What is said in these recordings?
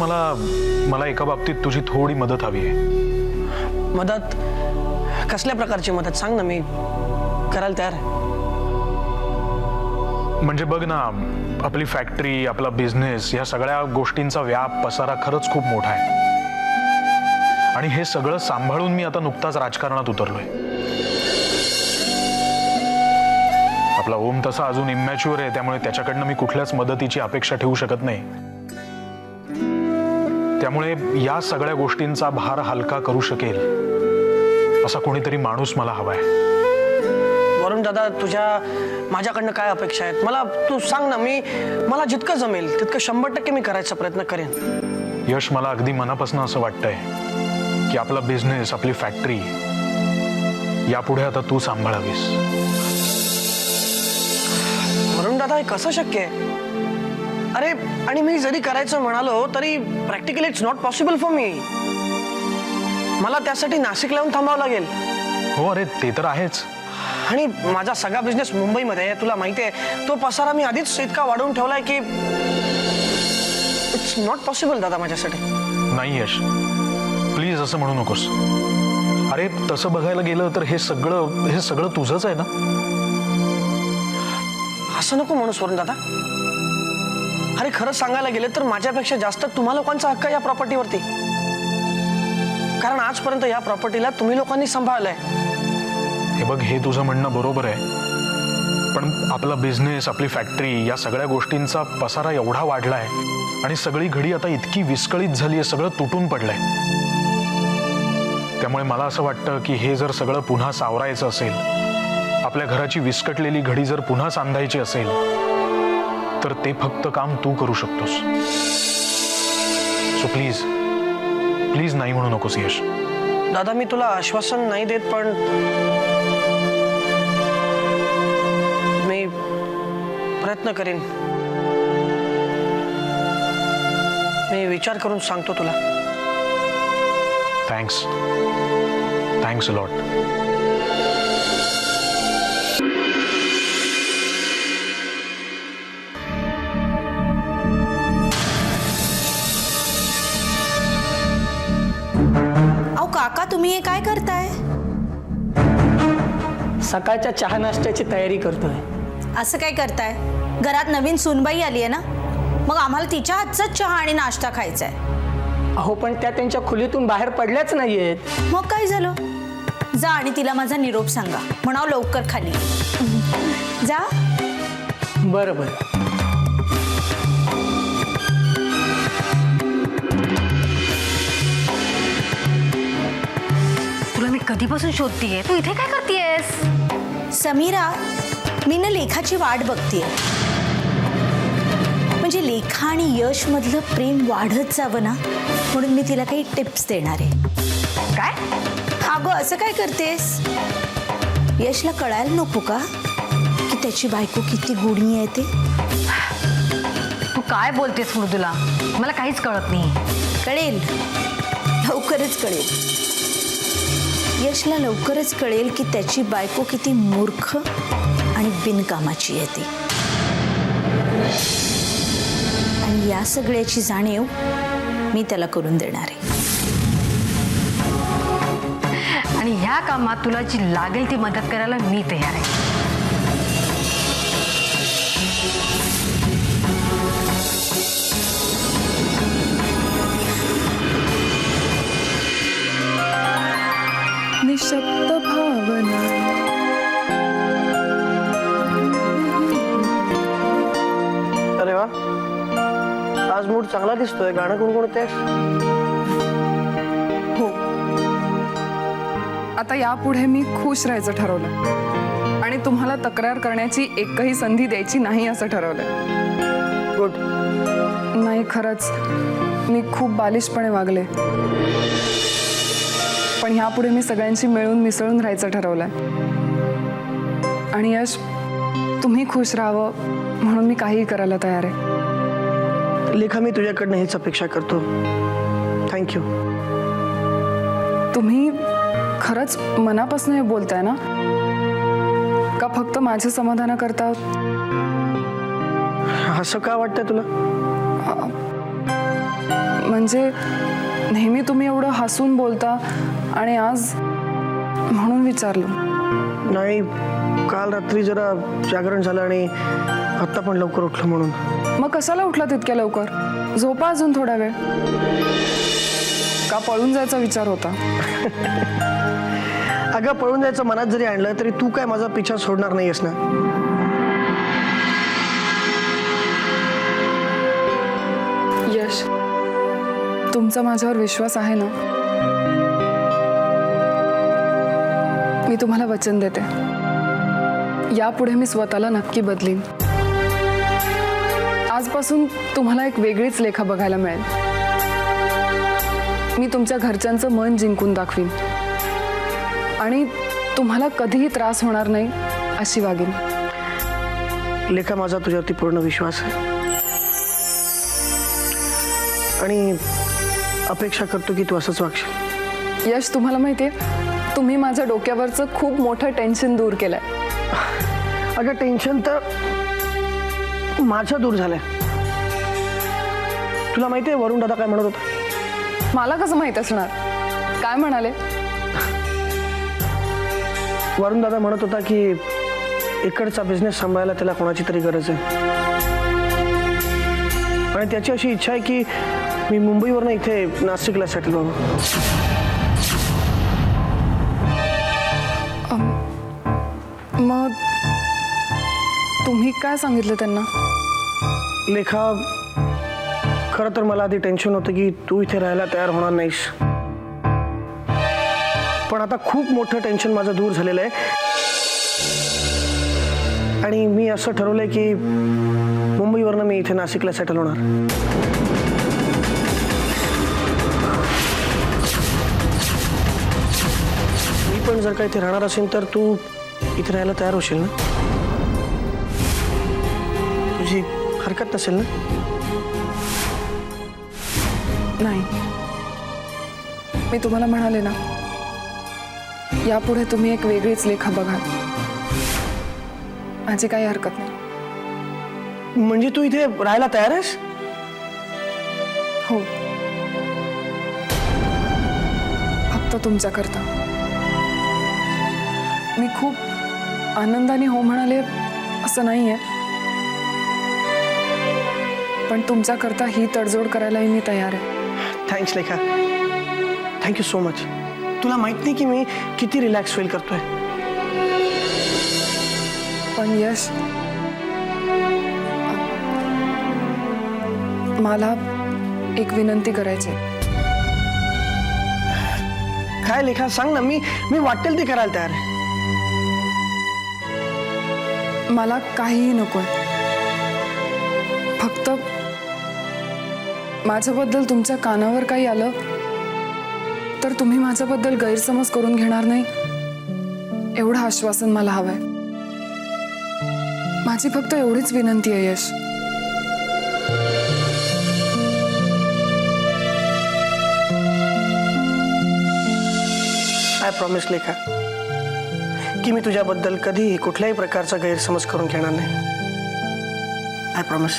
मला एका बाबतीत तुझी थोडी मदत हवी आहे. मदत? कसल्या प्रकारची मदत सांग ना, मी करायला तयार आहे. म्हणजे बघ ना, आपली फॅक्टरी, आपला बिझनेस, या सगळ्या गोष्टींचा व्याप पसारा खरंच खूप मोठा आहे. आणि हे सगळं सांभाळून मी आता नुकताच राजकारणात उतरलोय. आपला ओम तसा अजून इमॅच्युअर आहे, त्यामुळे त्याच्याकडनं मी कुठल्याच मदतीची अपेक्षा ठेवू शकत नाही. त्यामुळे या सगळ्या गोष्टींचा भार हलका करू शकेल असा कोणीतरी माणूस मला हवाय. वरुण दादा, माझ्याकडनं काय अपेक्षा आहेत मला तू सांग ना. मला जितकं जमेल तितकं 100% मी करायचा प्रयत्न करेन. यश, मला अगदी मनापासून असं वाटतंय की आपला बिझनेस, आपली फॅक्टरी यापुढे आता तू सांभाळावीस. वरुण दादा, हे कसं शक्य आहे? अरे, आणि मी जरी करायचं म्हणालो तरी practically it's not possible for me. मला त्यासाठी नाशिकला येऊन थांबावं लागेल. हो, अरे ते तर आहेच. आणि माझा सगळा बिझनेस मुंबईमध्ये आहे, तुला माहिती आहे. तो पसारा मी आधीच इतका वाढवून ठेवलाय की इट्स नॉट पॉसिबल दादा माझ्यासाठी. नाही यश, प्लीज असं म्हणू नकोस. अरे तसं बघायला गेलं तर हे सगळं तुझंच आहे ना. असं नको म्हणूस वरुण दादा. अरे खरं सांगायला गेलं तर माझ्यापेक्षा जास्त तुम्हा लोकांचा हक्क आहे या प्रॉपर्टीवरती. कारण आजपर्यंत या प्रॉपर्टीला तुम्ही लोकांनी सांभाळलंय. हे बघ, हे तुझं म्हणणं बरोबर आहे, पण आपला बिझनेस, आपली फॅक्टरी, या सगळ्या गोष्टींचा पसारा एवढा वाढलाय आणि सगळी घडी आता इतकी विस्कळीत झाली आहे, सगळं तुटून पडलंय. त्यामुळे मला असं वाटतं की हे जर सगळं पुन्हा सावरायचं असेल, आपल्या घराची विस्कटलेली घडी जर पुन्हा सांधायची असेल, तर ते फक्त काम तू करू शकतोस. सो प्लीज प्लीज नाही म्हणू नकोस यश. दादा, मी तुला आश्वासन नाही देत, पण मी प्रयत्न करेन. मी विचार करून सांगतो तुला. Thanks a lot. काका, तुम्ही हे काय करताय? सकाळच्या चहा नाश्त्याची तयारी करतोय. असं काय करताय? घरात नवीन सूनबाई आली आहे ना, मग आम्हाला तिच्या हातचाच चहा आणि नाश्ता खायचा आहे. अहो, पण त्या त्यांच्या खोलीतून बाहेर पडल्याच नाहीयेत. मग काय झालं? जा आणि तिला माझा निरोप सांगा, म्हणाव लवकर खाली जा. बरं बरं. तुला मी कधीपासून शोधतीये, तू इथे काय करतेयस? समीरा, मी ना लेखाची वाट बघतीये. म्हणजे लेखा आणि यश मधलं प्रेम वाढत जावं ना, म्हणून मी तिला काही टिप्स देणार आहे. काय? अगं, असं काय करतेस? यशला कळायला नको का की त्याची बायको किती गुणी आहे ते? तू काय बोलतेस मृदुला? मला काहीच कळत नाही. कळेल, लवकरच कळेल. यशला लवकरच कळेल की त्याची बायको किती मूर्ख आणि बिनकामाची आहे ती. आणि या सगळ्याची जाणीव मी त्याला करून देणार आहे. आणि ह्या कामात तुला जी लागेल ती मदत करायला मी तयार आहे. निशब्द भावना. अरे वा, आज मूड चांगला दिसतोय. गाणं गुणगुणतेस? हो, आता यापुढे मी खुश राहायचं ठरवलं आणि तुम्हाला तक्रार करण्याची एकही संधी द्यायची नाही असं ठरवलंय. गुड. नाही, खरंच मी खूप बालिशपणे वागले, पण ह्यापुढे मी सगळ्यांशी मिळून मिसळून राहायचं ठरवलंय. आणि यश, तुम्ही खुश राहावं म्हणून मी काहीही करायला तयार आहे. लेखा, मी तुझ्याकडनं हीच अपेक्षा करतो. थँक्यू. तुम्ही खरंच मनापासून हे बोलताय ना, का फक्त माझ्या समाधानाकरता? असं का वाटतंय तुला? म्हणजे नेहमी तुम्ही एवढं हसून बोलता आणि आज म्हणून विचारलं. नाही, काल रात्री जरा जागरण झालं आणि आत्ता पण लवकर उठलो म्हणून. मग कशाला उठला तितक्या लवकर? झोपा अजून थोडा वेळ. का पळून जायचा विचार होता? अगं, पळून जायचं मनात जरी आणलं तरी तू काय माझा पिछा सोडणार नाहीयेस ना. यश, तुमचा माझ्यावर विश्वास आहे ना? मी तुम्हाला वचन देते, यापुढे मी स्वतःला नक्की बदलीन. आजपासून तुम्हाला एक वेगळीच लेखा बघायला मिळेल. मी तुमच्या घरच्यांचं मन जिंकून दाखवीन आणि तुम्हाला कधीही त्रास होणार नाही अशी वागेन. लेखा, माझा तुझ्यावरती पूर्ण विश्वास आहे आणि अपेक्षा करतो की तू असंच वागशील. यश, तुम्हाला माहितीये, तुम्ही माझ्या डोक्यावरचं खूप मोठं टेन्शन दूर केलंय. अगं, टेन्शन तर माझं दूर झालंय. तुला माहितीये वरुण दादा काय म्हणत होता? मला कसं माहित असणार? काय म्हणाले? वरुण दादा म्हणत होता की इकडचा बिझनेस सांभाळायला त्याला कोणाची तरी गरज आहे आणि त्याची अशी इच्छा आहे की मी मुंबईवरनं इथे नाशिकला सेटल व्हावं. मग तुम्ही काय सांगितलं त्यांना? लेखा, खरं तर मला आधी टेन्शन होतं की तू इथे राहायला तयार होणार नाहीस, पण आता खूप मोठं टेन्शन माझं दूर झालेलं आहे आणि मी असं ठरवलंय की मुंबईवरनं मी इथे नाशिकला सेटल होणार. मी पण जर का इथे राहणार असेल तर तू इथे राहायला तयार होशील ना? तुझी हरकत नसेल ना? नाही, मी तुम्हाला म्हणाले ना, यापुढे तुम्ही एक वेगळीच लेखा बघा. माझी काही हरकत नाही. म्हणजे तू इथे राहायला तयार आहेस? हो, फक्त तुमच्याकरता. मी खूप आनंदाने हो म्हणाले असं नाहीये, पण तुमच्याकरता ही तडजोड करायलाही मी तयार आहे. थँक्स लेखा, थँक्यू सो मच. तुला माहित नाही की मी किती रिलॅक्स फील करतोय. पण यश, मला एक विनंती करायची. काय लेखा, सांग ना. मी वाटेल ते करायला तयार आहे. मला काहीही नकोय. फक्त माझ्याबद्दल तुमच्या कानावर काही आलं तर तुम्ही माझ्याबद्दल गैरसमज करून घेणार नाही एवढं आश्वासन मला हवंय. माझी फक्त एवढीच विनंती आहे यश. आय प्रॉमिस लेखा की मी तुझ्याबद्दल कधीही कुठल्याही प्रकारचा गैरसमज करून घेणार नाही. I promise.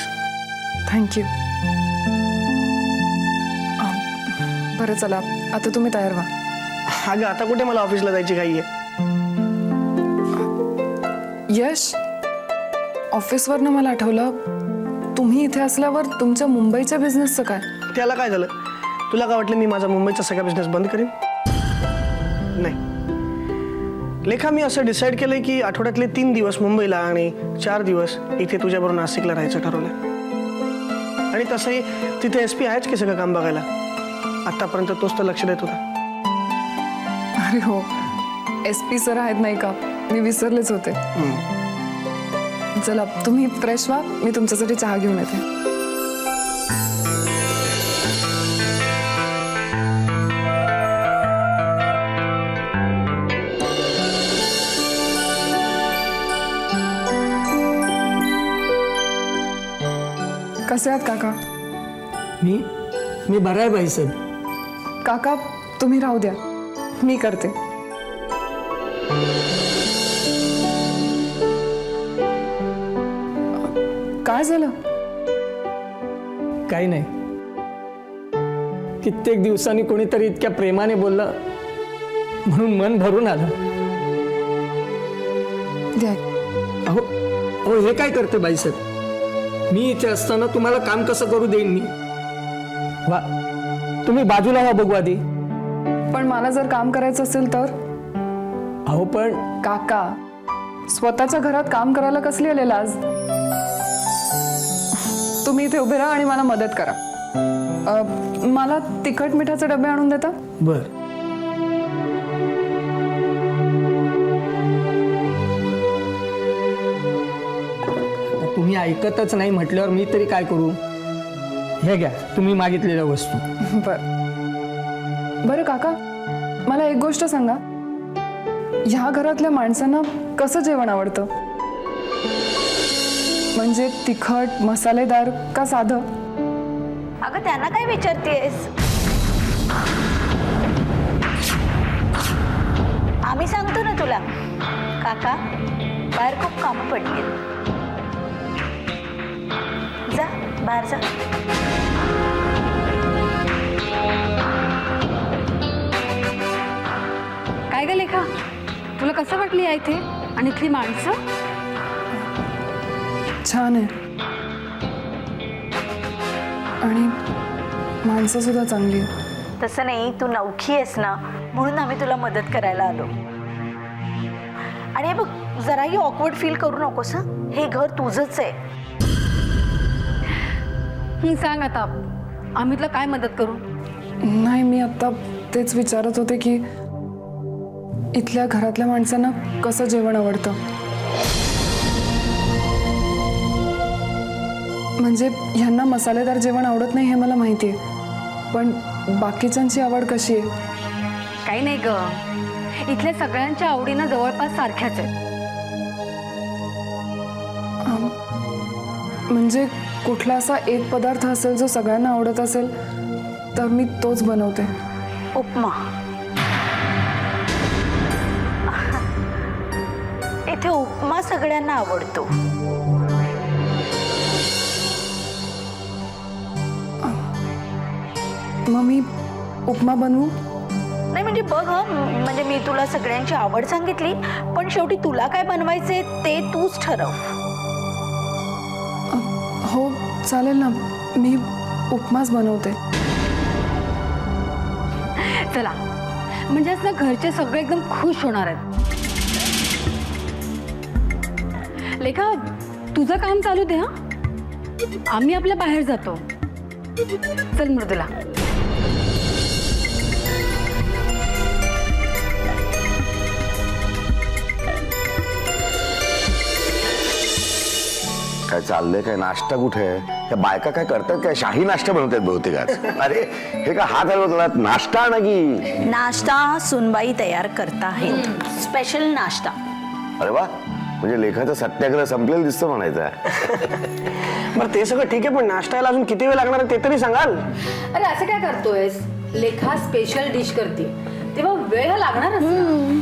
थँक्यू. बरं, चला आता तुम्ही तयार व्हा. अगं, आता कुठे मला ऑफिसला जायची घाई आहे. यश, ऑफिसवरनं मला आठवलं, तुम्ही इथे असल्यावर तुमच्या मुंबईच्या बिझनेसचं काय? त्याला काय झालं? तुला काय वाटलं मी माझा मुंबईचा सगळा बिझनेस बंद करेन? नाही लेखा, मी असं डिसाईड केलंय की आठवड्यातले 3 दिवस मुंबईला आणि 4 दिवस इथे तुझ्याबरोबर नाशिकला राहायचं ठरवलंय. आणि तसंही तिथे SP आहेच की सगळं काम बघायला. आतापर्यंत तोच तर लक्ष देत होता. अरे हो, SP सर आहेत नाही का? मी विसरलेच होते. चला तुम्ही फ्रेश व्हा, मी तुमच्यासाठी चहा घेऊन येते. कसे आहात काका? मी बरा आहे बाईसाहेब. काका तुम्ही राहू द्या, मी करते. काय झालं? काही नाही. कित्येक दिवसांनी कोणीतरी इतक्या प्रेमाने बोललं म्हणून मन भरून आलं. द्या. अहो अहो हे काय करते बाईसाहेब? मी इथे असताना तुम्हाला काम कसं करू देईन मी? वा, तुम्ही बाजूला व्हा बघू आधी. पण मला जर काम करायचं असेल तर? अहो पण काका, स्वतःच्या घरात काम करायला कसली आले लाज? तुम्ही इथे उभे राहा आणि मला मदत करा. मला तिखट मिठाचे डबे आणून देता? बर. तुम्ही ऐकतच नाही म्हटल्यावर मी तरी काय करू? हे घ्या तुम्ही मागितलेल्या वस्तू. बरं काका, मला एक गोष्ट सांगा, ह्या घरातल्या माणसांना कसं जेवण आवडतं? म्हणजे तिखट, मसालेदार का साधं? अगं त्यांना काय विचारतेस? आम्ही सांगतो ना तुला. काका, बाहेर खूप कामं पडली. जा बाहेर जा. काय ग लेखा, तुला कसं वाटली आहे इथे आणि इथली माणसं? छान आहे आणि माणसं सुद्धा चांगली आहेत. तसं नाही, तू नवखी आहेस ना, म्हणून आम्ही तुला मदत करायला आलो. आणि हे बघ, जराही ऑकवर्ड फील करू नकोस हं. हे घर तुझंच आहे. सांग आता, आम्ही तुला काय मदत करू? नाही, मी आता तेच विचारत होते की इथल्या घरातल्या माणसांना कसं जेवण आवडतं. म्हणजे ह्यांना मसालेदार जेवण आवडत नाही हे मला माहिती आहे, पण बाकीच्यांची आवड कशी आहे? काही नाही ग, इथल्या सगळ्यांच्या आवडीनं जवळपास सारख्याच आहेत. म्हणजे कुठला असा एक पदार्थ असेल जो सगळ्यांना आवडत असेल तर मी तोच बनवते. उपमा. इथे उपमा सगळ्यांना आवडतो. मग मी उपमा बनवू? नाही म्हणजे बघ हं, म्हणजे मी तुला सगळ्यांची आवड सांगितली, पण शेवटी तुला काय बनवायचे ते तूच ठरव. हो चालेल ना, मी उपमाच बनवते. चला, म्हणजे असं घरचे सगळे एकदम खुश होणार आहेत. लेखा, तुझं काम चालू दे. हा, आम्ही आपल्या बाहेर जातो. चल मृदुला. काय चाललंय? काय नाश्ता कुठे आहे? त्या बायका काय करतात? काय शाही नाश्ता बनवतात बहुतेक आज. अरे हे का हात हलवत नाश्ता ना की? नाश्ता सुनबाई तयार करता है, स्पेशल नाश्ता. अरे वा, म्हणजे लेखाचा सत्याग्रह संपलेला दिसतं म्हणायचा. बरं ते सगळं ठीक आहे, पण नाश्त्याला अजून किती वेळ लागणार आहे ते तरी सांगाल. अरे असं काय करतोयस? लेखा स्पेशल डिश करते तेव्हा वेळ लागणार.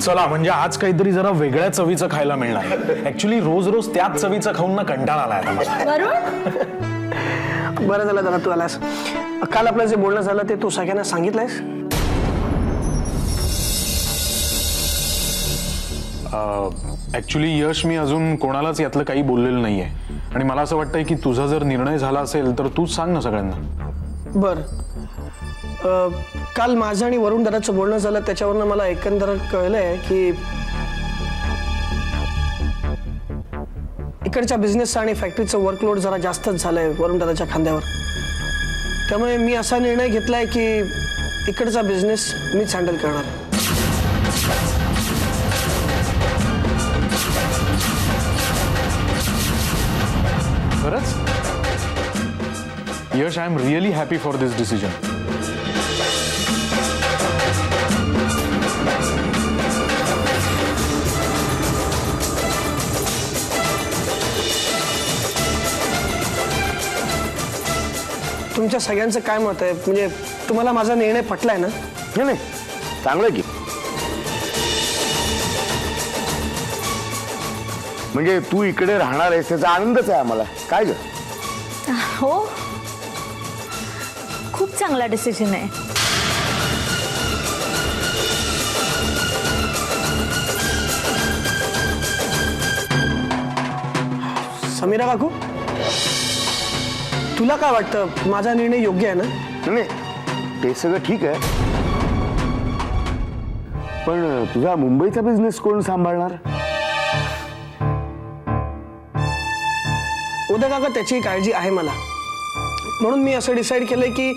चला, म्हणजे आज काहीतरी जरा वेगळ्या चवीचं खायला मिळणार. ऍक्च्युली रोज रोज त्याच चवीचं खाऊन ना कंटाळा आलाय आता मला. बरं झालं दादा तू आलास. काल आपलं जे बोलणं झालं ते तू सगळ्यांना सांगितलंयस? ऍक्च्युली यश, मी अजून कोणालाच यातलं काही बोललेलं नाहीये आणि मला असं वाटतंय की तुझा जर निर्णय झाला असेल तर तूच सांग ना सगळ्यांना. बरं, काल माझं आणि वरुण दादाचं बोलणं झालं, त्याच्यावरनं मला एकंदर कळलंय की इकडच्या बिझनेसचा आणि फॅक्टरीचं वर्कलोड जरा जास्तच झालंय वरुण दादाच्या खांद्यावर. त्यामुळे मी असा निर्णय घेतलाय की इकडचा बिझनेस मीच हँडल करणार. खरंच? Yes, I am really happy for this decision. तुमच्या सगळ्यांचं काय मत आहे? म्हणजे तुम्हाला माझा निर्णय पटलाय ना? नाही नाही, चांगलं की. म्हणजे तू इकडे राहणार आहेस त्याचा आनंदच आहे आम्हाला. काय ग? हो, खूप चांगला डिसिजन आहे. समीरा काकू, तुला काय वाटतं माझा निर्णय योग्य आहे ना? नाही ते सगळं ठीक आहे, पण तुझा मुंबईचा बिझनेस कोण सांभाळणार? उद्या काका त्याची काळजी आहे मला, म्हणून मी असं डिसाईड केलंय की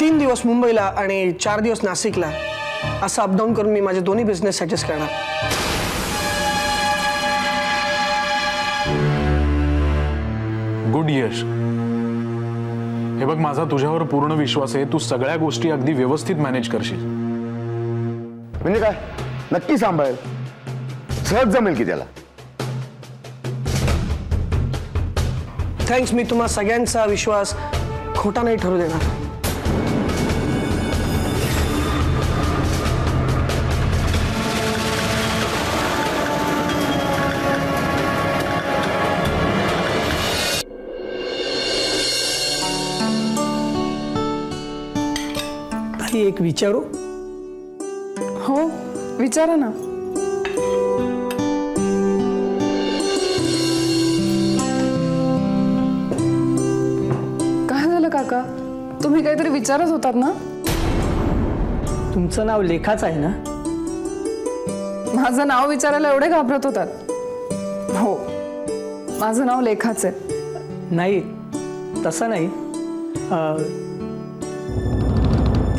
3 दिवस मुंबईला आणि 4 दिवस नाशिकला असं अपडाऊन करून मी माझे दोन्ही बिझनेस सॅटिस्फाय करणार. गुड यश. हे बघ, माझा तुझ्यावर पूर्ण विश्वास आहे. तू सगळ्या गोष्टी अगदी व्यवस्थित मॅनेज करशील. म्हणजे काय नक्की सांभाळेल? सहज जमेल की त्याला? थँक्स. मी तुम्हा सगळ्यांचा विश्वास खोटा नाही ठरू देणार. ताई, एक विचारू? हो, विचारा ना. काय झालं काका? तुम्ही काहीतरी विचारत होतात ना? तुमचं नाव लेखाच आहे ना? माझं नाव विचारायला एवढे घाबरत होतात? हो, माझं नाव लेखाच आहे. नाही, तसं नाही.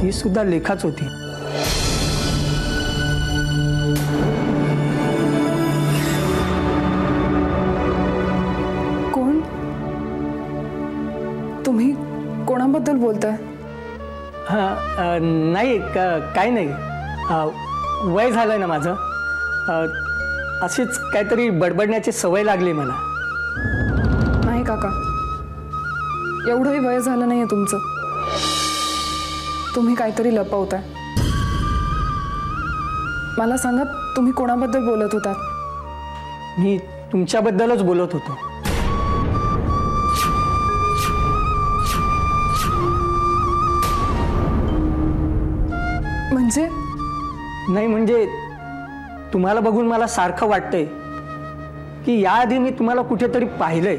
ती सुद्धा लेखाच होती. कोण? तुम्ही कोणाबद्दल बोलताय? नाही, काही नाही. वय झालं ना माझं. अशीच काहीतरी बडबडण्याची सवय लागली मला. नाही काका, एवढंही वय झालं नाहीये तुमचं. तुम्ही काहीतरी लपवताय. मला सांगा, तुम्ही कोणाबद्दल बोलत होतात? मी तुमच्याबद्दलच बोलत होतो. म्हणजे? नाही म्हणजे तुम्हाला बघून मला सारखं वाटतंय की याआधी मी तुम्हाला कुठेतरी पाहिलंय.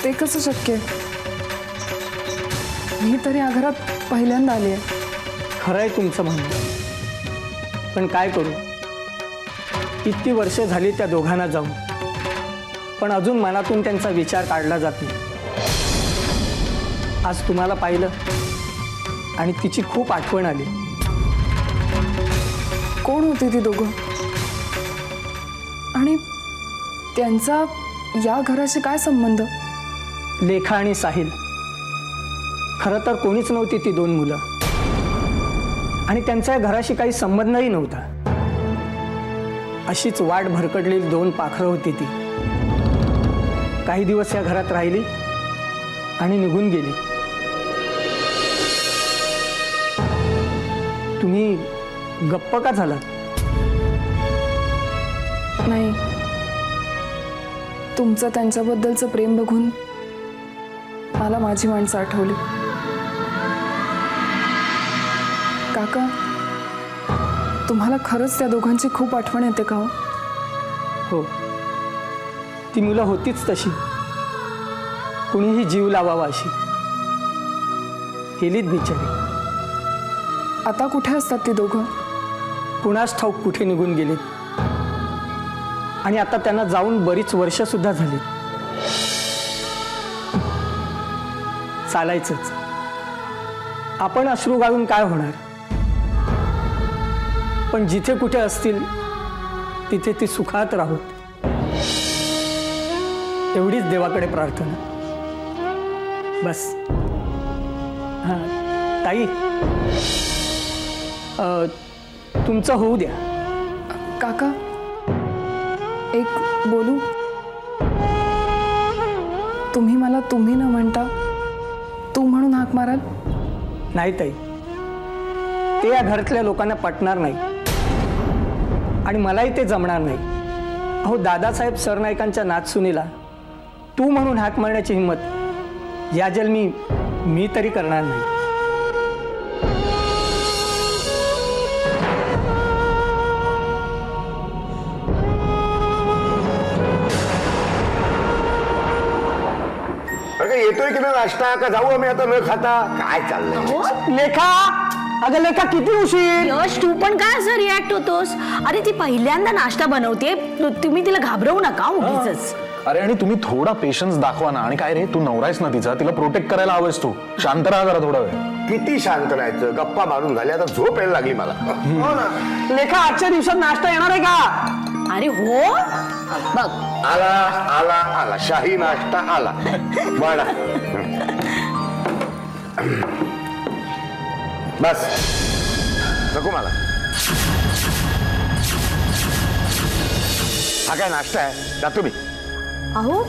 ते कसं शक्य आहे? मी तरी या घरात पहिल्यांदा आली आहे. खरं आहे तुमचं म्हणणं, पण काय करू? इतकी वर्ष झाली त्या दोघांना जाऊन, पण अजून मनातून त्यांचा विचार काढला जात नाही. आज तुम्हाला पाहिलं आणि तिची खूप आठवण आली. कोण होती ती दोघं? आणि त्यांचा या घराशी काय संबंध? लेखा आणि साहिल. खरं तर कोणीच नव्हती ती 2 मुलं, आणि त्यांच्या घराशी काही संबंधही नव्हता. अशीच वाट भरकटलेली 2 पाखरं होती ती. काही दिवस या घरात राहिली आणि निघून गेली. तुम्ही गप्प का झालात? नाही, तुमचं त्यांच्याबद्दलचं प्रेम बघून मला माझी माणसं आठवली. काका, तुम्हाला खरंच त्या दोघांची खूप आठवण येते का? हो, ती मुलं होतीच तशी. कुणीही जीव लावावा अशी. गेलीत बिचारी. आता कुठे असतात ती दोघं? कुणास ठाऊक कुठे निघून गेलीत. आणि आता त्यांना जाऊन बरीच वर्ष सुद्धा झाली. चालायचंच. आपण अश्रू गाळून काय होणार? पण जिथे कुठे असतील तिथे ती सुखात राहोत, एवढीच देवाकडे प्रार्थना. बस. हां ताई, तुमचं होऊ द्या. काका, एक बोलू? तुम्ही मला तुम्ही न म्हणता तू म्हणून हाक माराल? नाही ताई, ते या घरातल्या लोकांना पटणार नाही आणि मलाही ते जमणार नाही. अहो, दादासाहेब सरनाईकांच्या नाचसुनीला तू म्हणून हाक मारण्याची हिंमत या जन्मी मी तरी करणार नाही. अगं येतोय की ना नाश्ता, का जाऊ आम्ही आता न खाता? काय चाललंय? लेखा, अगं लेखा किती उशीर? यश, तू पण काय असं रिॲक्ट होतोस? अरे ती पहिल्यांदा नाश्ता बनवते, तुम्ही तिला घाबरवू नका उगीचच. अरे आणि तुम्ही थोडा पेशन्स दाखवा ना. आणि काय रे, तू नवरायस ना तिचा, तिला प्रोटेक्ट करायला हवंस तू. शांत राहा जरा थोडा वेळ. किती शांत राहायचं, गप्पा मारून झाले, आता झोप यायला लागली मला. हो ना. लेखा, आजच्या दिवसात नाश्ता येणार आहे का? अरे हो, बघ आला आला आला, शाही नाश्ता आला. बडा बस, नको मला. हा काय नाश्ता आहे? जातो मी. अहो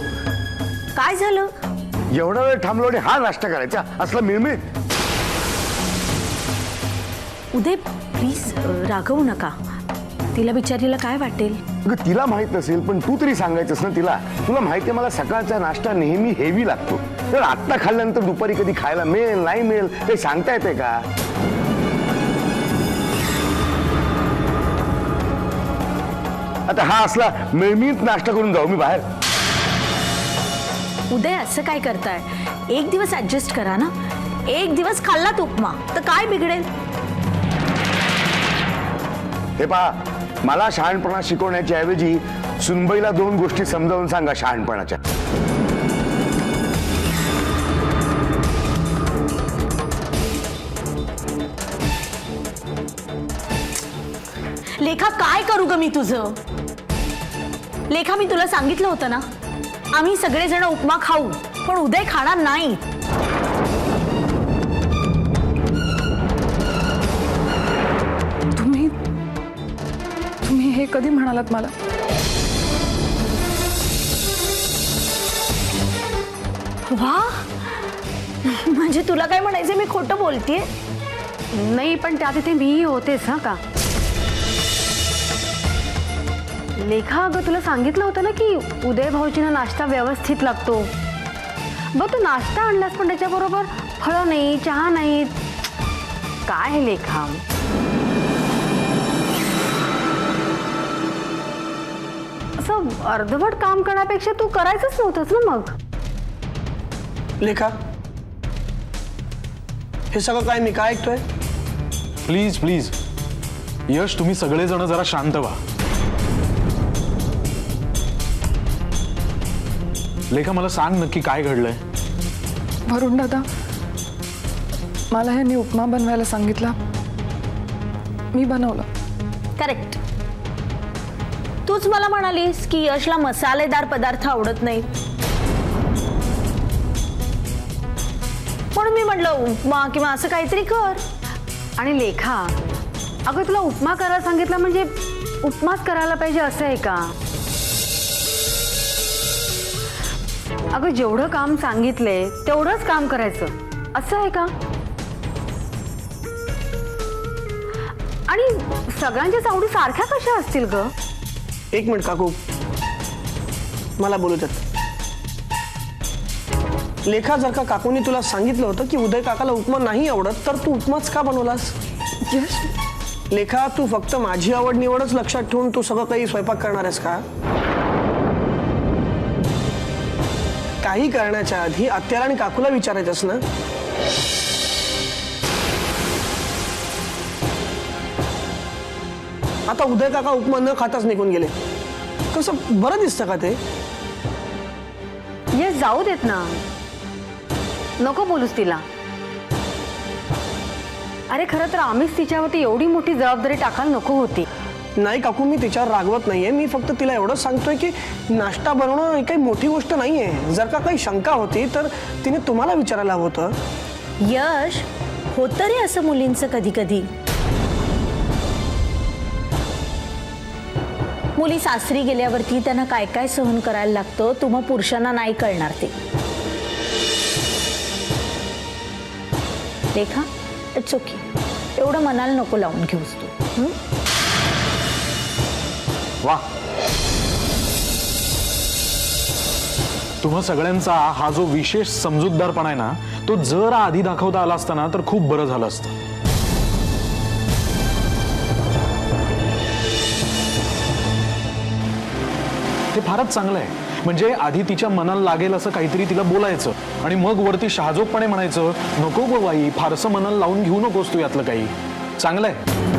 काय झालं? एवढा वेळ थांबलो आणि हा नाश्ता करायचा? असला मिळमिळ. उदय प्लीज रागवू नका. तिला बिचारीला काय वाटेल? अगं तिला माहित नसेल, पण तू तरी सांगायचंस ना तिला. तुला माहितीये मला सकाळचा नाश्ता नेहमी हेवी लागतो. तर आत्ता खाल्ल्यानंतर दुपारी कधी खायला मिळेल नाही मिळेल ते सांगता येते का? आता हा असला मिळमिळीत नाश्ता करून जाऊ मी बाहेर? उदय असं काय करताय? एक दिवस ऍडजस्ट करा ना. एक दिवस खाल्लात उपमा तर काय बिघडेल? हे पहा, मला शहाणपणा शिकवण्याच्या ऐवजी सुनबाईला 2 गोष्टी समजावून सांगा शहाणपणाच्या. लेखा काय करू ग मी तुझं? लेखा, मी तुला सांगितलं होतं ना, आम्ही सगळेजण उपमा खाऊ, पण उदय खाणार नाही. तुम्ही हे कधी म्हणालात मला? वा, म्हणजे तुला काय म्हणायचं? मी खोटं बोलतेय? नाही, पण त्या तिथे मीही होतेच हा का. लेखा, अगं तुला सांगितलं होतं ना की उदय भाऊजींना नाश्ता व्यवस्थित लागतो. बघ, तू नाश्ता आणलास पण त्याच्याबरोबर फळं नाही, चहा नाही. काय हे लेखा? असं अर्धवट काम करण्यापेक्षा तू करायचंच नव्हतंच ना मग. लेखा, हे सगळं काय मी काय ऐकतोय? प्लीज प्लीज यश, तुम्ही सगळेजण जरा शांत व्हा. लेखा, मला सांग नक्की काय घडलंय? वरुण दादा, मला ह्यांनी उपमा बनवायला सांगितला. मी बनवलं. करेक्ट. तूच मला म्हणालीस की यशला मसालेदार पदार्थ आवडत नाही, म्हणून मी म्हटलं उपमा किंवा असं काहीतरी कर. आणि लेखा, अगं तुला उपमा करायला सांगितलं म्हणजे उपमाच करायला पाहिजे असं आहे का? अगं जेवढं काम सांगितलंय तेवढंच काम करायचं असं आहे का? आणि सगळ्यांच्याच आवडी सारख्या कशा असतील ग? एक मिनिट काकू, मला बोलू देत. लेखा, जर का काकूंनी तुला सांगितलं होतं की उदय काकाला उपमा नाही आवडत, तर तू उपमाच का बनवलास? यश, लेखा, तू फक्त माझी आवड निवडच लक्षात ठेवून तू सगळं काही स्वयंपाक करणार आहेस का? काही करण्याच्या आधी आत्याला आणि काकूला विचारायचंस ना. आता उदय काका उपमा न खाताच निघून गेले, कसं बरं दिसतं का ते? ये जाऊ देत ना, नको बोलूस तिला. अरे खरं तर आम्हीच तिच्यावरती एवढी मोठी जबाबदारी टाकायला नको होती. नाही काकू, मी तिच्यावर रागवत नाहीये. मी फक्त तिला एवढंच सांगतोय की नाश्ता बनवणं ही काही मोठी गोष्ट नाहीये. जर का काही शंका होती तर तिने तुम्हाला विचारायला हवं होतं. यश, होतं रे असं मुलींचं कधी कधी. मुली सासरी गेल्यावरती त्यांना काय काय सहन करायला लागतं, तुम्हा पुरुषांना नाही कळणार ते. रेखा, इट्स ओके, एवढं मनाला नको लावून घेऊस तू. वा, तुम्हा सगळ्यांचा हा जो विशेष समजूतदारपणा आहे ना, तो जर आधी दाखवता आला असता ना तर खूप बरं झालं असतं. ते फारच चांगलं आहे. म्हणजे आधी तिच्या मनाला लागेल असं काहीतरी तिला बोलायचं आणि मग वरती शहाजोगपणे म्हणायचं, नको गो बाई, फारसं मनाला लावून घेऊ नकोस तू यातलं काही. चांगलं आहे.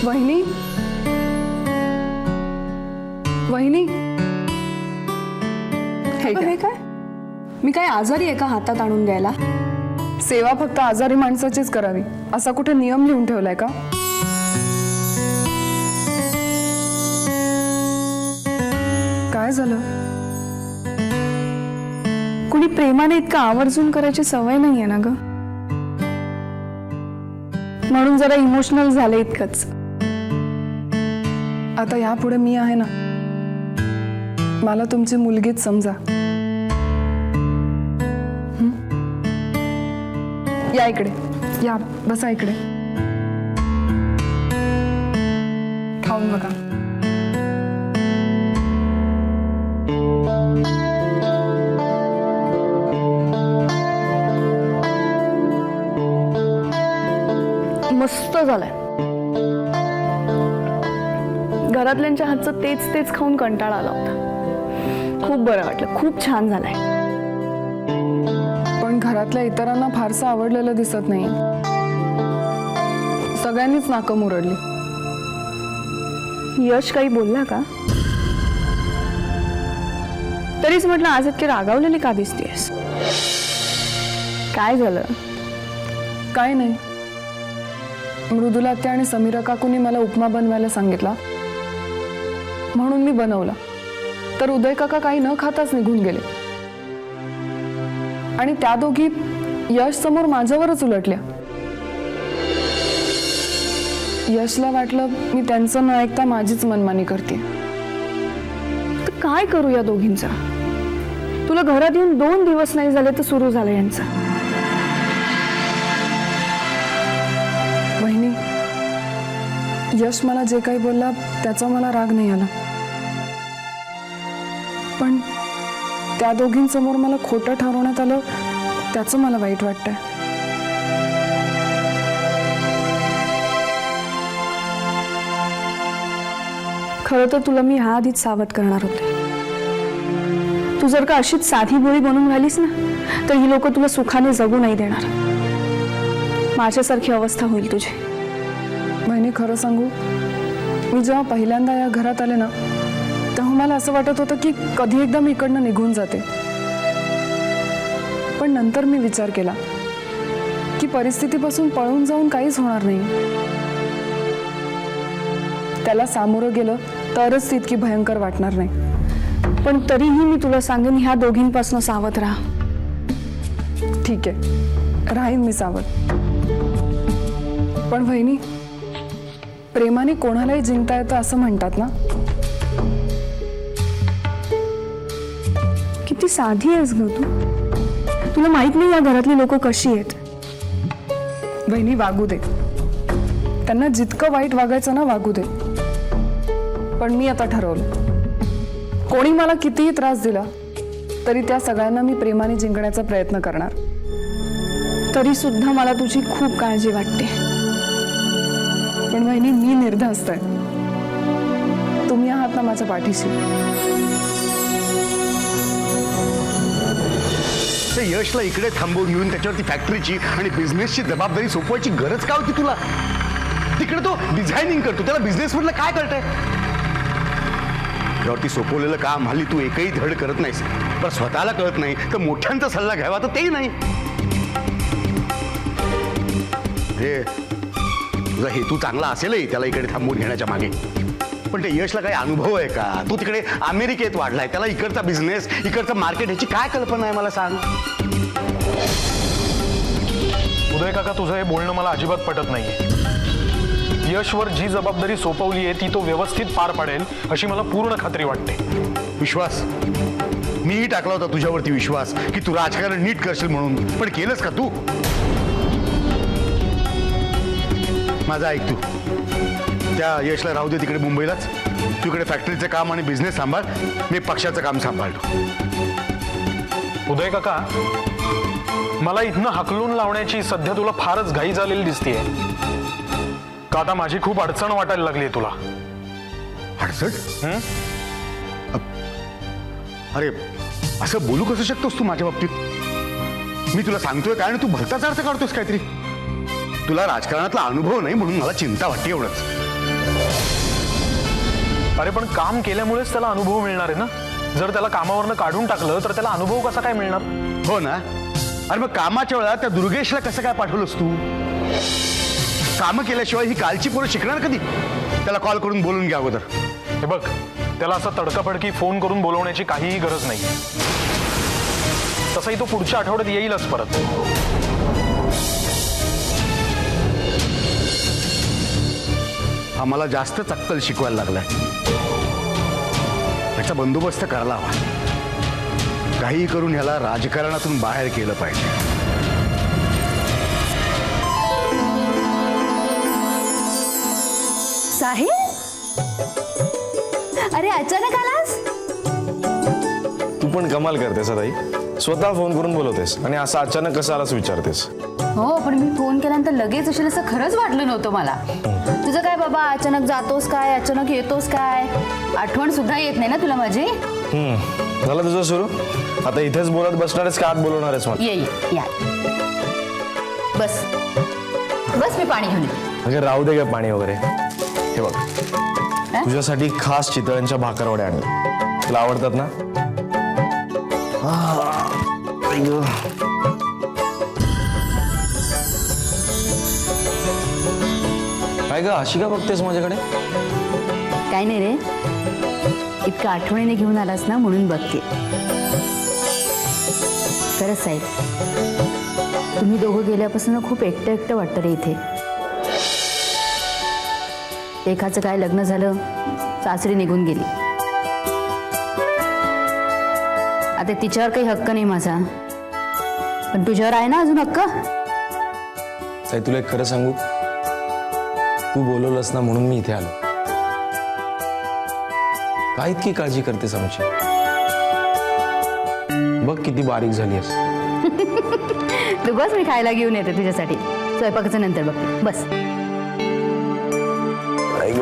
वहिनी, वहिनी, हे काय? मी काय आजारी आहे का हातात आणून द्यायला? सेवा फक्त आजारी माणसाचीच करावी असा कुठे नियम लिहून ठेवलाय का? काय झालं? कुणी प्रेमाने इतकं आवर्जून करायची सवय नाहीये ना ग, म्हणून जरा इमोशनल झाले इतकंच. आता यापुढे मी आहे ना, मला तुमची मुलगीच समजा. या इकडे, या बसा इकडे, खाऊन बघा. मस्त झालंय. घरातल्यांच्या हातचं तेच तेच खाऊन कंटाळा आला होता. खूप बरं वाटलं, खूप छान झालंय. पण घरातल्या इतरांना फारसं आवडलेलं दिसत नाही. सगळ्यांनीच नाकं मुरडली. यश काही बोलला का? तरीच म्हटलं आज इतकी रागावलेली का दिसतेस? काय झालं? काय नाही, मृदुला आत्या आणि समीरा काकूंनी मला उपमा बनवायला सांगितला म्हणून मी बनवला. तर उदय काका काही न खाताच निघून गेले आणि त्या दोघी यश समोर माझ्यावरच उलटल्या. यशला वाटलं मी त्यांचं न ऐकता माझीच मनमानी करते. तर काय करू या दोघींचा? तुला घरात येऊन 2 दिवस नाही झाले तर सुरू झालं यांचं. वहिनी, यश मला जे काही बोलला त्याचा मला राग नाही आला, पण त्या दोघींसमोर मला खोटं ठरवण्यात आलं त्याचं मला वाईट वाटतंय. खरं तर तुला मी ह्या आधीच सावध करणार होते. तू जर का अशीच साधी बोळी बनून राहिलीस ना तर ही लोक तुला सुखाने जगू नाही देणार. माझ्यासारखी अवस्था होईल तुझी. बहिणी, खरं सांगू, मी जेव्हा पहिल्यांदा या घरात आले ना तेव्हा मला असं वाटत होतं की कधी एकदा मी इकडनं निघून जाते. पण नंतर मी विचार केला की परिस्थितीपासून पळून जाऊन काहीच होणार नाही. त्याला सामोरं गेलं तरच ती इतकी भयंकर वाटणार नाही. पण तरीही मी तुला सांगेन ह्या दोघींपासून सावध राहा. ठीक आहे, राहीन मी सावध. पण वहिनी, प्रेमाने कोणालाही जिंकता येतं असं म्हणतात ना. किती साधी आहेस ग तू. तुला माहित नाही या घरातली लोक कशी आहेत. वहिनी, वागू दे त्यांना. जितकं वाईट वागायचं ना वागू दे. पण मी आता ठरवलं, कोणी मला कितीही त्रास दिला तरी त्या सगळ्यांना मी प्रेमाने जिंकण्याचा प्रयत्न करणार. तरी सुद्धा मला तुझी खूप काळजी वाटते. पण वहिनी, मी निर्धास्त आहे. तुम्ही आहात ना माझ्या पाठीशी. ते यशला इकडे थांबवून घेऊन त्याच्यावरती फॅक्टरीची आणि बिझनेसची जबाबदारी सोपवायची गरज का होती तुला? तिकडे तो डिझायनिंग करतो, त्याला बिझनेस मधलं काय कळतंय? त्यावरती सोपवलेलं काम हल्ली तू एकही धड करत नाहीस. पण स्वतःला कळत नाही तर मोठ्यांचा सल्ला घ्यावा तर तेही नाही. हे तुझा हेतू चांगला असेलही त्याला इकडे थांबवून घेण्याच्या मागे, पण ते यशला काही अनुभव आहे का? तू तिकडे अमेरिकेत वाढलाय, त्याला इकडचा बिझनेस, इकडचं मार्केट ह्याची काय कल्पना आहे मला सांग. उदय काका, तुझं हे बोलणं मला अजिबात पटत नाहीये. यशवर जी जबाबदारी सोपवली आहे ती तो व्यवस्थित पार पाडेल अशी मला पूर्ण खात्री वाटते. विश्वास, मीही टाकला होता तुझ्यावरती विश्वास की तू राजकारण नीट करशील म्हणून, पण केलंस का तू? माझा ऐक, तू त्या यशला राहू दे तिकडे मुंबईलाच. तू इकडे फॅक्टरीचं काम आणि बिझनेस सांभाळ, मी पक्षाचं काम सांभाळतो. उदय काका, मला इथनं हाकलून लावण्याची सध्या तुला फारच घाई झालेली दिसतीये. का आता माझी खूप अडचण वाटायला लागली तुला. अडचण? अरे असं बोलू कसं शकतोस तू माझ्या बाबतीत? मी तुला सांगतोय काय आणि तू भलताच अर्थ काढतोस काहीतरी. तुला राजकारणातला अनुभव नाही म्हणून मला चिंता वाटते, एवढंच. अरे पण काम केल्यामुळेच त्याला अनुभव मिळणार आहे ना. जर त्याला कामावरनं काढून टाकलं तर त्याला अनुभव कसा काय मिळणार? हो ना. अरे मग कामाच्या वेळा त्या दुर्गेशला कसं काय पाठवलंस तू? कामं केल्याशिवाय ही कालची पोरं शिकणार कधी? त्याला कॉल करून बोलून घ्या अगोदर. हे बघ, त्याला असं तडकाफडकी फोन करून बोलवण्याची काहीही गरज नाही. तसंही तो पुढच्या आठवड्यात येईलच परत. हा मला जास्तच अक्कल शिकवायला लागलाय. त्याचा बंदोबस्त करायला हवा. काही करून ह्याला राजकारणातून बाहेर केलं पाहिजे. साहिल, अरे अचानक आलास? तू पण कमाल करतेस ताई. स्वतः फोन करून बोलवतेस आणि असं अचानक कसं आलास विचारतेस. हो, पण मी फोन केल्यानंतर लगेच असेल असं खरंच वाटलं नव्हतं मला. तुझं काय बाबा, अचानक जातोस काय, अचानक येतोस काय? आठवण सुद्धा येत नाही ना तुला माझी? झालं तुझं सुरू? आता इथेच बोलत बसणारच का आत बोलवणार आहेस मला? ये या, बस बस, मी पाणी घेऊन येते. अगं राहू दे का पाणी वगैरे. हे बघ, तुझ्यासाठी खास चितळ्यांच्या भाकरवड्या आणल्या. तुला आवडतात ना? काय ग, अशी का बघतेस माझ्याकडे? काय नाही रे, इतकं आठवणीने घेऊन आलास ना म्हणून बघते. खरंच साहेब, तुम्ही दोघं गेल्यापासून खूप एकटं एकटं वाटतं रे इथे. एकाचं काय लग्न झालं, सासरी निघून गेली. आता तिच्यावर काही हक्क नाही माझा, पण तुझ्यावर आहे ना अजून हक्क. ताई, तुला एक खरं सांगू, तू बोलवलंस ना म्हणून मी इथे आलो. काय इतकी काळजी करतेस आमची? बघ किती बारीक झालीस. तू बस, मी खायला घेऊन येते तुझ्यासाठी. स्वयंपाकाचं नंतर बघते, बस. काय ग,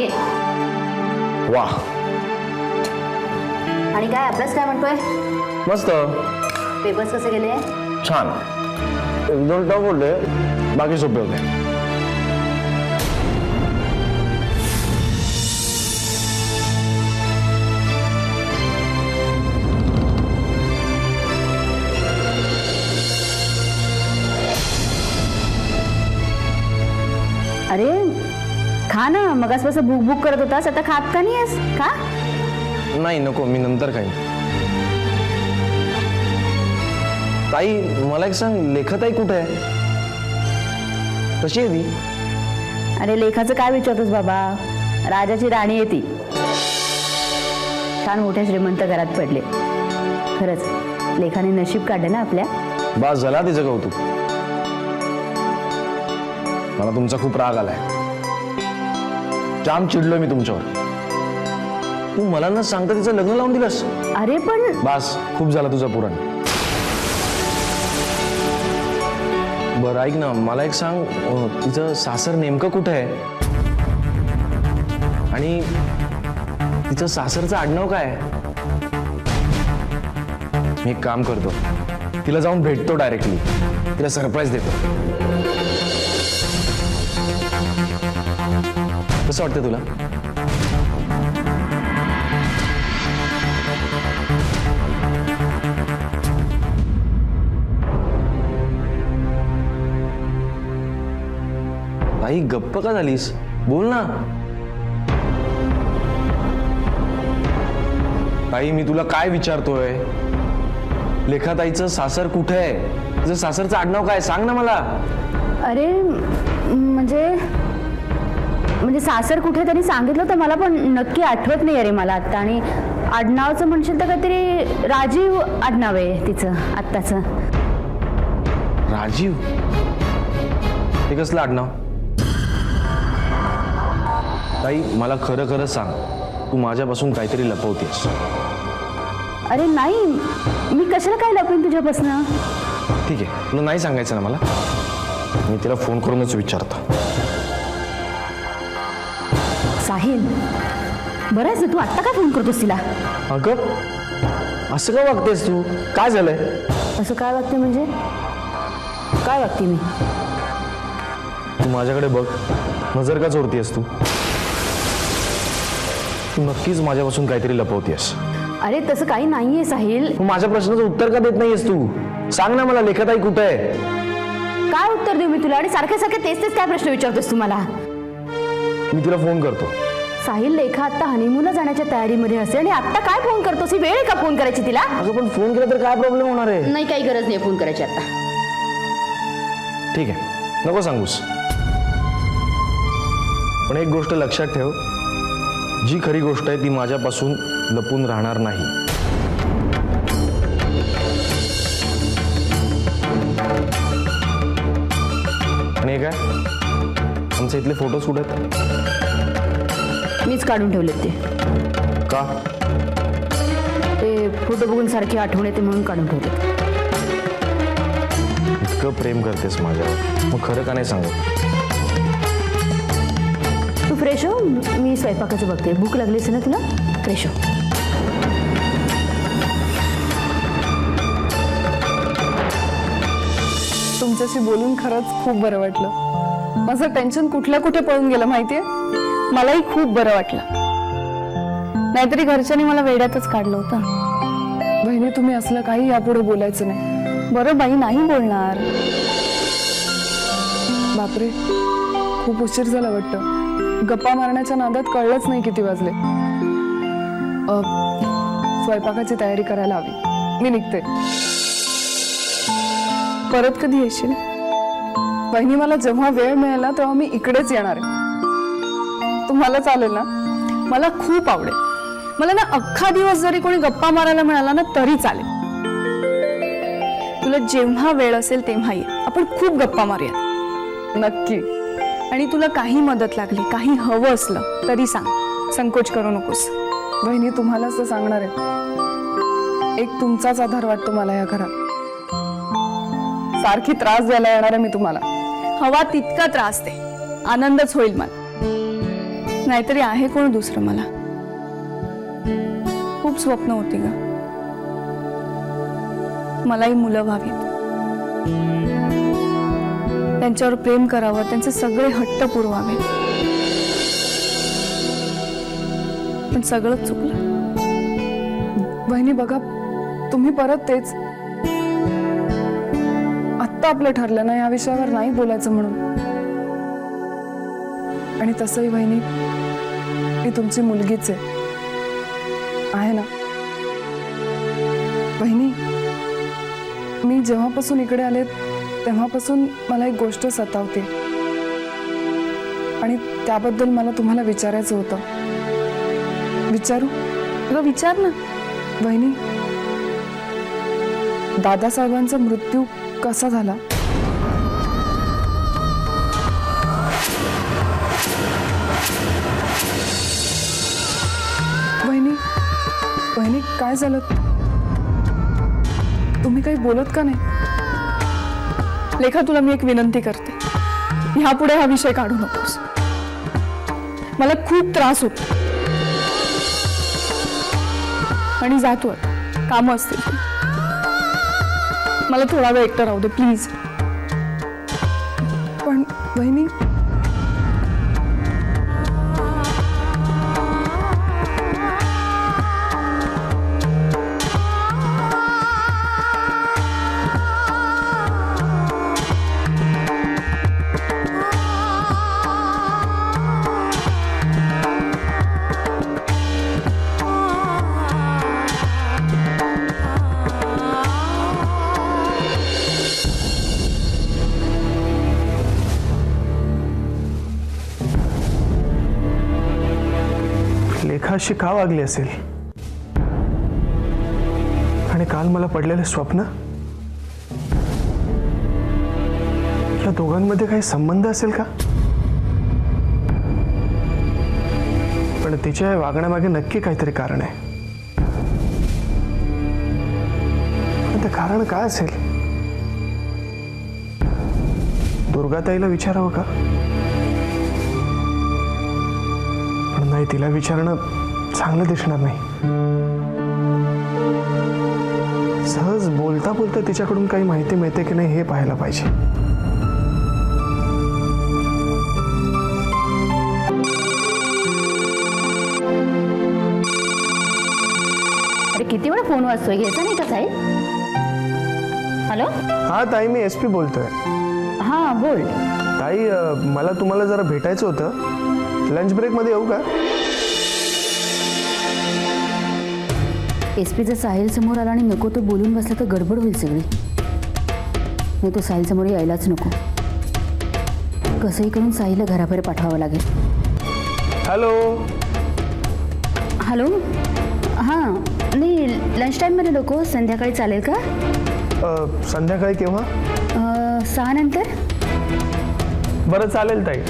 ये. वा, आणि काय अभ्यास काय म्हणतोय? मस्त, पेपर्स कसे गेले? छान. एक दोन टॉप होते, बाकी सोपे होते. अरे खा ना, मगासपासून भूक भूक करत होतास, आता खात का नाहीस? खा. नाही नको, मी नंतर खाईन. ताई, मला एक सांग, लेखाताई कुठे आहे? कशी आहे ती? अरे लेखाचं काय विचारतोस बाबा, राजाची राणी आहे ती. छान मोठ्या श्रीमंत घरात पडले. खरंच लेखाने नशीब काढलं ना आपल्या. बस झाला तिचं कौतुक. मला तुमचा खूप राग आलाय. जाम चिडलोय मी तुमच्यावर. तू मला न सांगता तिचं लग्न लावून दिलंस. अरे पण बस, खूप झालं तुझं पुरण. बरं ऐक ना, मला एक सांग, तिचं सासर नेमकं कुठे आहे आणि तिचं सासरचं आडनाव काय आहे? मी एक काम करतो, तिला जाऊन भेटतो डायरेक्टली, तिला सरप्राईज देतो. कसं वाटतं तुला? ताई गप्प का झालीस? बोल ना. ताई मी तुला काय विचारतोय? लेखाताईचं सासर कुठे आहे? तुझं सासरचं आडनाव काय सांग ना मला. अरे म्हणजे सासर कुठे तरी सांगितलं तर मला पण नक्की आठवत नाही अरे मला आत्ता. आणि आडनावचं म्हणशील तर काहीतरी राजीव आडनाव आहे तिचं आत्ताचं. राजीव? हे कसलं आडनाव? ताई मला खरं खरं सांग, तू माझ्यापासून काहीतरी लपवतेस. अरे नाही, मी कशाला काय लपवीन तुझ्यापासनं? ठीक आहे, तुला नाही सांगायचं ना मला, मी तिला फोन करूनच विचारतो. साहिल, बरं आहेस ना तू? आत्ता काय फोन करतोस तिला? अगं असं का वागतेस तू? काय झालंय? असं काय वागते म्हणजे? काय वागते मी? तू माझ्याकडे बघ, नजर का चोरतीयस तू? तू नक्कीच माझ्यापासून काहीतरी लपवतेस. अरे तसं काही नाहीये साहिल. तू माझ्या प्रश्नाचं उत्तर का देत नाहीयेस तू? सांग ना मला, लेखाताई कुठे आहे? काय उत्तर देऊ मी तुला? आणि सारखे सारखे तेच तेच काय प्रश्न विचारतोस तू मला? मी तिला फोन करतो. साहिल, लेखा आता हनीमूनला जाण्याच्या तयारीमध्ये असेल आणि आता काय फोन करतोस? ही वेळ आहे का फोन करायची तिला? अगं पण फोन केला तर काय प्रॉब्लेम होणार आहे? नाही, काही गरज नाही फोन करायची आता. ठीक आहे, नको सांगूस. पण एक गोष्ट लक्षात ठेव, जी खरी गोष्ट आहे ती माझ्यापासून लपून राहणार नाही. आणि हे काय, आमचे इथले फोटोज कुठे आहेत? मीच काढून ठेवलेत ते. का? ते फोटो बघून सारखी आठवण येते म्हणून काढून ठेवले. इतकं प्रेम करतेस माझ्यावर, मग खरं का नाही सांगत? तू फ्रेश हो, मी स्वयंपाकाचं बघते. भूक लागली असेल ना तुला? फ्रेश हो. तुमच्याशी बोलून खरंच खूप बरं वाटलं. माझं टेन्शन कुठल्या कुठे पळून गेलं माहितीये. मलाही खूप बरं वाटलं. नाहीतरी घरच्यांनी मला वेड्यातच काढलं होतं. बहिणी, तुम्ही असलं काही यापुढे बोलायचं नाही. बरं बाई, नाही बोलणार. बापरे, खूप उशीर झाला वाटतं. गप्पा मारण्याच्या नादात कळलंच नाही किती वाजले. स्वयंपाकाची तयारी करायला हवी. मी निघते. परत कधी येशील? बहिणी, मला जेव्हा वेळ मिळेल ना तेव्हा मी इकडेच येणार आहे. तुम्हाला चालेल ना? मला खूप आवडेल. मला ना अख्खा दिवस जरी कोणी गप्पा मारायला मिळाला ना तरी चालेल. तुला जेव्हा वेळ असेल तेव्हा ये, आपण खूप गप्पा मारूया. नक्की. आणि तुला काही मदत लागली, काही हवं असलं तरी सांग, संकोच करू नकोस. बहिणी, तुम्हालाच तर सांगणार आहे. एक तुमचाच आधार वाटतो मला या घरात. सारखी त्रास द्यायला येणार आहे मी तुम्हाला. हवा तितका त्रास दे, आनंदच होईल मला. नाहीतरी आहे कोण दुसरं मला. खूप स्वप्न होती ग, मलाही मुलं व्हावीत, त्यांच्यावर प्रेम करावं, त्यांचे सगळे हट्ट पुरवावे. पण सगळंच चुकलं. बहिणी बघा, तुम्ही परत तेच. आत्ता आपलं ठरलं ना या विषयावर नाही बोलायचं म्हणून. आणि तसंही बहिणी, मी तुमची मुलगीच आहे ना. बहिणी, मी जेव्हापासून इकडे आले तेव्हापासून मला एक गोष्ट सतावते आणि त्याबद्दल मला तुम्हाला विचारायचं होतं. विचारू? अगं विचार ना. बहिणी, दादासाहेबांचा मृत्यू कसा झाला? बहिणी, बहिणी काय झालं? तुम्ही काही बोलत का नाही? लेखा, तुला मी एक विनंती करते, ह्यापुढे हा विषय काढू नकोस. मला खूप त्रास होतो. आणि जातो आता, कामं असतील. मला थोडा वेळ एकटं राहू दे प्लीज. पण बहिणी, अशी का वागली असेल? आणि काल मला पडलेले स्वप्न, या दोघांमध्ये काही संबंध असेल का? पण तिच्या या वागण्यामागे नक्की काहीतरी कारण आहे. पण ते कारण काय असेल? दुर्गाताईला विचारावं का? पण नाही, तिला विचारणं चांगलं दिसणार नाही. सहज बोलता बोलता तिच्याकडून काही माहिती मिळते की नाही हे पाहायला पाहिजे. अरे किती वेळा फोन वाजतोय, घ्यायचा नाही का साहेब? हॅलो. हा ताई, मी SP बोलतोय. हां बोल. ताई, मला तुम्हाला जरा भेटायचं होतं. लंच ब्रेकमध्ये येऊ का? SP जर साहिल समोर आला आणि नको तो बोलून बसला तर गडबड होईल सगळी. नाही तो साहिल समोर यायलाच नको. कसंही करून साहिलला घराबाहेर पाठवावं लागेल. हॅलो. हॅलो. हां नाही, लंच टाईममध्ये नको, संध्याकाळी चालेल का? संध्याकाळी केव्हा? 6 नंतर. बरं चालेल ताई,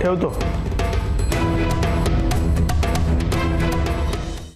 ठेवतो.